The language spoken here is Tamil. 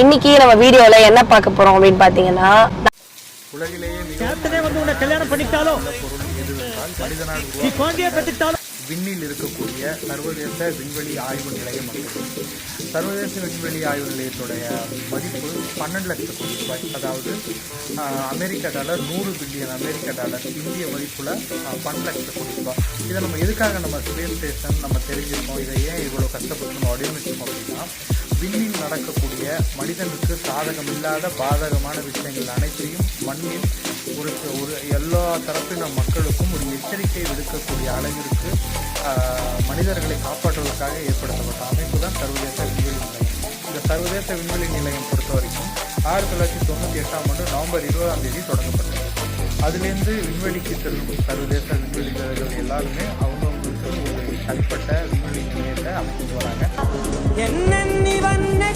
இன்னைக்கு நம்ம வீடியோல என்ன பார்க்க போறோம் அப்படின்னு பாத்தீங்கன்னா, உலகிலேயே கல்யாணம் பண்ணிட்டாலும் விண்ணில் இருக்கக்கூடிய சர்வதேச விண்வெளி ஆய்வு நிலையம். சர்வதேச விண்வெளி ஆய்வு நிலையத்துடைய மதிப்பு 12 லட்சம் கோடி ரூபாய், அதாவது அமெரிக்க டாலர் 100 பில்லியன் அமெரிக்க டாலர், இந்திய மதிப்புல 12 லட்சம் கோடி ரூபாய். இதை நம்ம எதுக்காக நம்ம ஸ்பேஸ் ஸ்டேஷன் நம்ம தெரிஞ்சிருக்கோம், இதை ஏன் இவ்வளோ கஷ்டப்பட்டு நம்ம வடிவமைச்சிருக்கோம் அப்படின்னா, விண்ணில் நடக்கக்கூடிய மனிதனுக்கு சாதகம் இல்லாத பாதகமான விஷயங்கள் அனைத்தையும் மண்ணில் ஒரு எல்லா தரப்பின மக்களுக்கும் ஒரு எச்சரிக்கை விடுக்கக்கூடிய அளவிற்கு மனிதர்களை காப்பாற்றுவதற்காக ஏற்படுத்தப்பட்ட அமைப்பு தான் சர்வதேச விண்வெளி நிலையம். இந்த சர்வதேச விண்வெளி நிலையம் பொறுத்த வரைக்கும் 1998 நவம்பர் 20 தொடங்கப்பட்டது. அதுலேருந்து விண்வெளிக்கு செல்லும் சர்வதேச விண்வெளி வீரர்கள் எல்லாருமே அவங்கவுங்களுக்கு ஒரு தனிப்பட்ட விண்வெளி நிலையத்தை அமைச்சு வராங்க.